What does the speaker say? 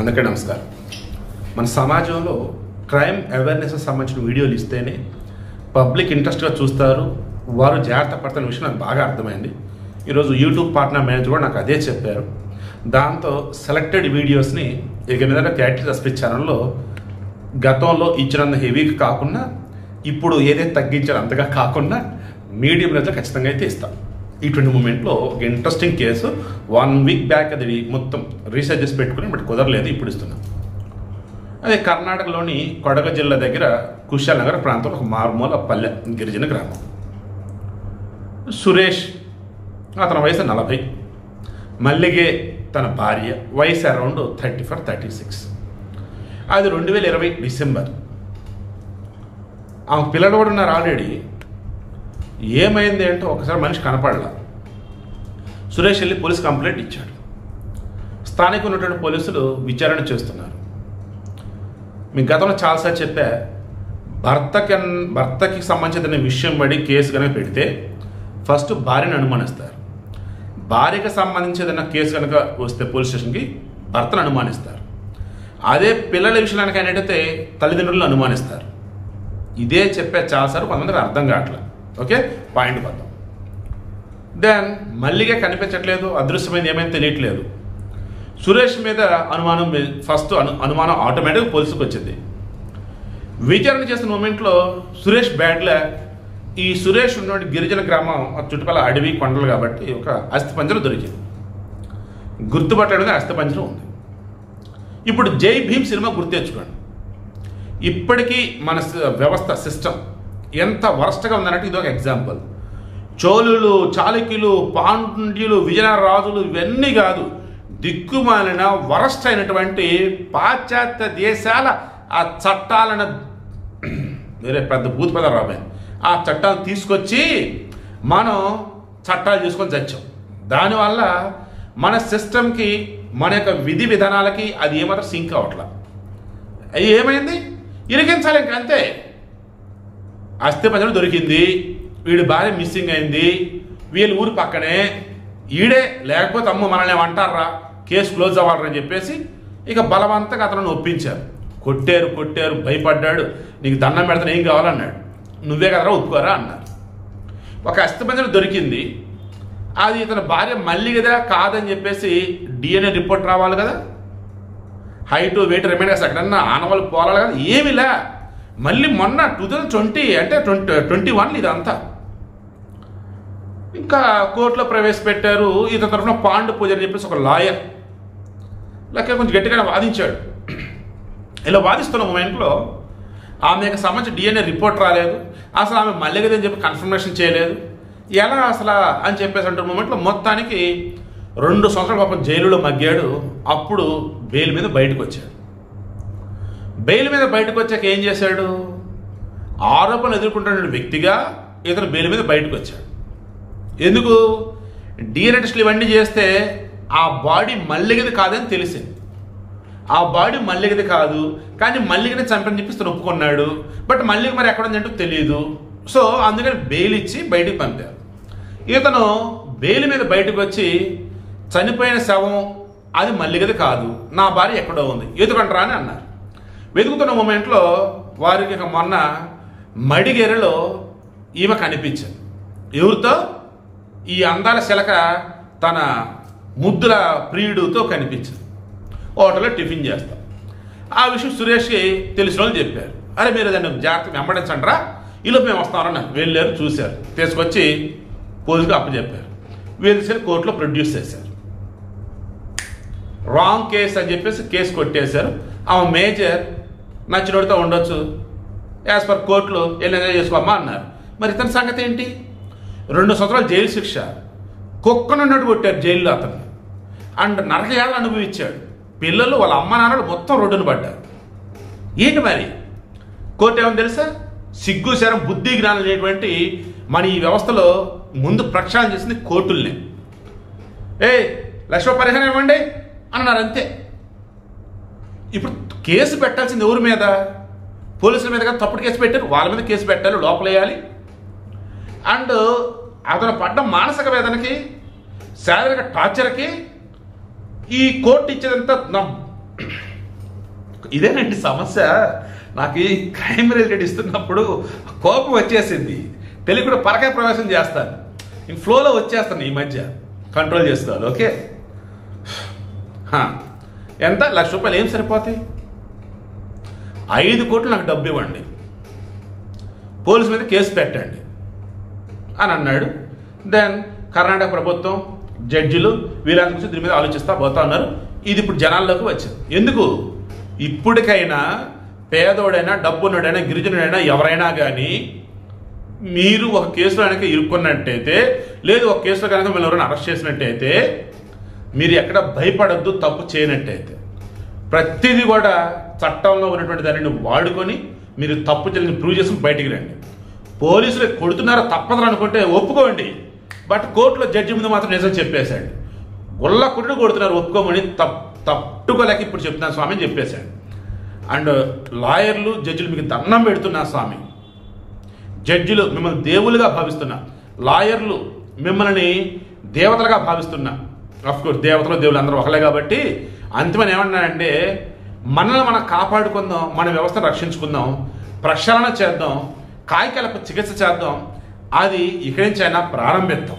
అందరికీ నమస్కారం. మన సమాజంలో క్రైమ్ అవేర్నెస్ సంబంధించిన వీడియోలు ఇస్తేనే పబ్లిక్ ఇంట్రెస్ట్గా చూస్తారు, వారు జాగ్రత్త పడుతున్న విషయం నాకు బాగా అర్థమైంది. ఈరోజు యూట్యూబ్ పార్ట్నర్ మేనేజర్ కూడా నాకు అదే చెప్పారు. దాంతో సెలెక్టెడ్ వీడియోస్ని ఇక మీద క్యారెక్టర్ సస్పెక్ట్ ఛానల్లో గతంలో ఇచ్చినంత హెవీగా కాకుండా ఇప్పుడు ఏదైతే తగ్గించాలో అంతగా కాకుండా మీడియం రేంజ్లో ఖచ్చితంగా అయితే ఇస్తాం. ఇటువంటి మూమెంట్లో ఒక ఇంట్రెస్టింగ్ కేసు 1 వీక్ బ్యాక్ అది మొత్తం రీసెర్చ్ చేసి పెట్టుకుని బట్ కుదరలేదు, ఇప్పుడు ఇస్తున్నాం. అదే కర్ణాటకలోని కొడగ జిల్లా దగ్గర కుశాల్ నగర్ ప్రాంతంలో ఒక మారుమూల పల్లె గిరిజన గ్రామం. సురేష్ అతని వయసు 40, మల్లిగే తన భార్య వయసు అరౌండ్ 34-36. అది 2020 డిసెంబర్. ఆమె పిల్లలు కూడా ఉన్నారు ఆల్రెడీ. ఏమైంది అంటే ఒకసారి మనిషి కనపడలా. సురేష్ వెళ్ళి పోలీస్ కంప్లైంట్ ఇచ్చాడు. స్థానిక ఉన్నటువంటి పోలీసులు విచారణ చేస్తున్నారు. మీకు గతంలో చాలాసార్లు చెప్పా, భర్తకి సంబంధించిన విషయం పడి కేసు కనుక పెడితే ఫస్ట్ భార్యను అనుమానిస్తారు. భార్యకి సంబంధించి ఏదైనా కేసు కనుక వస్తే పోలీస్ స్టేషన్కి భర్తను అనుమానిస్తారు. అదే పిల్లల విషయానికి ఏంటంటే తల్లిదండ్రులను అనుమానిస్తారు. ఇదే చెప్పే చాలాసార్లు కొంతమందికి అర్థం కావట్లేదు. ఓకే, పాయింట్ వద్దాం. దెన్ మల్లిగా కనిపించట్లేదు, అదృశ్యమైంది ఏమైనా తెలియట్లేదు. సురేష్ మీద అనుమానం, ఫస్ట్ అనుమానం ఆటోమేటిక్గా పోలీసుకు వచ్చింది. విచారణ చేస్తున్న మూమెంట్లో సురేష్ బ్యాడ్లా ఈ సురేష్ ఉన్నటువంటి గిరిజన గ్రామం చుట్టుపక్కల అడవి కొండలు కాబట్టి ఒక అస్థిపంజరం దొరికింది. గుర్తుపట్టడానికి అస్థిపంజరం ఉంది. ఇప్పుడు జై భీమ్ సినిమా గుర్తు తెచ్చుకోండి. ఇప్పటికీ మన వ్యవస్థ సిస్టమ్ ఎంత వరస్ట్గా ఉందన్నట్టు ఇది ఒక ఎగ్జాంపుల్. చోళులు, చాళుక్యులు, పాండ్యులు, విజయనగర రాజులు ఇవన్నీ కాదు, దిక్కుమాలిన వరస్ట్ అయినటువంటి పాశ్చాత్య దేశాల ఆ చట్టాలను వేరే పెద్ద భూతపద రాబాయి ఆ చట్టాలు తీసుకొచ్చి మనం చట్టాలు చేసుకొని చచ్చాం. దానివల్ల మన సిస్టమ్కి, మన యొక్క విధి విధానాలకి అది ఏమాత్రం సింక్ అవ్వట్లా. అది ఏమైంది, ఇరికించాలి ఇంక అంతే. అస్థిపంజరం దొరికింది, వీడి భార్య మిస్సింగ్ అయింది, వీళ్ళ ఊరు పక్కనే, ఈడే లేకపోతే అమ్మ మనల్ని ఏమంటారా, కేసు క్లోజ్ అవ్వాలని చెప్పేసి ఇక బలవంతంగా అతను ఒప్పించారు. కొట్టారు, భయపడ్డాడు. నీకు దండం పెడతాను, ఏం కావాలన్నాడు. నువ్వే కదరా, ఒప్పుకోరా అన్నారు. ఒక అస్థిపంజరం దొరికింది. అది ఇతని భార్య మళ్ళీ కదా కాదని చెప్పేసి DNA రిపోర్ట్ రావాలి కదా, హైట్ వెయిట్ రిమైండర్స్ ఎక్కడన్నా ఆనవాళ్ళు పోలాలి కదా, ఏమిలా. మళ్ళీ మొన్న 2020 అంటే 2021 ఇదంతా ఇంకా కోర్టులో ప్రవేశపెట్టారు. ఇతని తరఫున పాండు పూజ అని చెప్పేసి ఒక లాయర్ లెక్క కొంచెం గట్టిగానే వాదించాడు. ఇలా వాదిస్తున్న మూమెంట్లో ఆమెకు సంబంధించి DNA రిపోర్ట్ రాలేదు, అసలు ఆమె మళ్ళీగదని చెప్పి కన్ఫర్మేషన్ చేయలేదు. ఎలా అసలు అని చెప్పేసి అంటున్న మూమెంట్లో మొత్తానికి 2 సంవత్సరాల పాపం జైలులో మగ్గాడు. అప్పుడు బెయిల్ మీద బయటకు వచ్చాడు. బెయిల్ మీద బయటకు వచ్చాక ఏం చేశాడు, ఆరోపణలు ఎదుర్కొంటున్న వ్యక్తిగా ఇతను బెయిల్ మీద బయటకు వచ్చాడు. ఎందుకు, DNA టెస్టులు ఇవన్నీ చేస్తే ఆ బాడీ మల్లిగది కాదని తెలిసింది. ఆ బాడీ మల్లిగది కాదు, కానీ మల్లిగని చంపని చెప్పి ఇతను ఒప్పుకున్నాడు. బట్ మల్లిగ మరి ఎక్కడ ఉందంటూ తెలియదు. సో అందుకని బెయిల్ ఇచ్చి బయటకు పంపారు. ఇతను బెయిల్ మీద బయటకు వచ్చి చనిపోయిన శవం అది మల్లిగది కాదు, నా భార్య ఎక్కడో ఉంది, ఎదుకంటారా అని అన్నారు. వెతుకుతున్న మూమెంట్లో వారికి మొన్న మడిగేరలో ఈమె కనిపించింది. ఎవరితో, ఈ అందాల శిలక తన ముద్దుల ప్రియుడితో కనిపించింది. హోటల్లో టిఫిన్ చేస్తాం. ఆ విషయం సురేష్కి తెలిసిన వాళ్ళు చెప్పారు. అరే మీరు దాన్ని జాగ్రత్తగా వెంబడించండి రా, ఈలోపు మేము వస్తామని వెళ్ళారు, చూశారు, తీసుకొచ్చి పోలీసుకు అప్పచెప్పారు. వీళ్ళు తీసుకెళ్ళి కోర్టులో ప్రొడ్యూస్ చేశారు. రాంగ్ కేసు అని చెప్పేసి కేసు కొట్టేశారు. ఆమె మేజర్ నచ్చినోడితో ఉండొచ్చు, యాజ్ పర్ కోర్టులో వెళ్ళి ఎంజాయ్ చేసుకోమ్మా అన్నారు. మరి ఇతని సంగతి ఏంటి, 2 సంవత్సరాలు జైలు శిక్ష, కుక్కనున్నట్టు కొట్టారు జైల్లో అతను, అండ్ నరకయాతన అనుభవించాడు. పిల్లలు వాళ్ళ అమ్మ నాన్నలు మొత్తం రోడ్డును పడ్డారు. ఏంటి మరి కోర్టు ఏమని తెలుసా, సిగ్గు శరం బుద్ధి జ్ఞానం లేనటువంటి మన ఈ వ్యవస్థలో ముందు ప్రక్షాళన చేసింది కోర్టుల్నే. లక్ష పరిహారం ఇవ్వండి అన్నారు, అంతే. ఇప్పుడు కేసు పెట్టాల్సింది ఎవరి మీద, పోలీసుల మీద కదా. తప్పుడు కేసు పెట్టారు, వాళ్ళ మీద కేసు పెట్టాలి, లోపలేయాలి. అండ్ అతను పడ్డ మానసిక వేదనకి, శారీరక టార్చర్కి ఈ కోర్టు ఇచ్చేదంతా ఇదేనండి సమస్య. నాకు ఈ క్రైమ్ రిలేటెడ్ ఇస్తున్నప్పుడు కోపం వచ్చేసింది, తెలియకుండా పరకాయ ప్రవేశం చేస్తాను, ఇంక ఫ్లోలో వచ్చేస్తాను. ఈ మధ్య కంట్రోల్ చేసుకోవాలి. ఓకే, ఎంత ₹1,00,000 ఏం సరిపోతాయి? 5 కోట్లు నాకు డబ్బు ఇవ్వండి, పోలీసు మీద కేసు పెట్టండి అని అన్నాడు. దెన్ కర్ణాటక ప్రభుత్వం జడ్జిలు వీళ్ళందరి గురించి దీని మీద ఆలోచిస్తా పోతా ఉన్నారు. ఇది ఇప్పుడు జనాల్లోకి వచ్చింది. ఎందుకు? ఇప్పటికైనా పేదోడైనా డబ్బున్నోడైనా గిరిజనుడైనా ఎవరైనా కానీ మీరు ఒక కేసులో కనుక ఇరుక్కున్నట్టయితే, లేదు ఒక కేసులో కనుక మిమ్మల్ని ఎవరైనా అరెస్ట్ చేసినట్టయితే మీరు ఎక్కడ భయపడద్దు. తప్పు చేయనట్టయితే ప్రతిదీ కూడా చట్టంలో ఉన్నటువంటి దానిని వాడుకొని మీరు తప్పు చేయని ప్రూవ్ చేసి బయటికి రండి. పోలీసులు కొడుతున్నారో తప్పదని అనుకుంటే ఒప్పుకోండి, బట్ కోర్టులో జడ్జి ముందు మాత్రం నిజం చెప్పేశాడు. గుళ్ళ కుట్టు కొడుతున్నారు ఒప్పుకోమని, తట్టుకోలేక ఇప్పుడు చెప్తున్నాను స్వామి అని చెప్పేశాడు. అండ్ లాయర్లు జడ్జిలు మీకు దండం పెడుతున్నా స్వామి, జడ్జిలు మిమ్మల్ని దేవులుగా భావిస్తున్నా, లాయర్లు మిమ్మల్ని దేవతలుగా భావిస్తున్నా. అఫ్కోర్స్ దేవతలు దేవులు అందరూ ఒకలే కాబట్టి అంతిమని ఏమన్నానంటే, మనల్ని మనం కాపాడుకుందాం, మన వ్యవస్థను రక్షించుకుందాం, ప్రక్షాళన చేద్దాం, కాయకల్ప చికిత్స చేద్దాం, అది ఇక్కడి నుంచి అయినా ప్రారంభిద్దాం.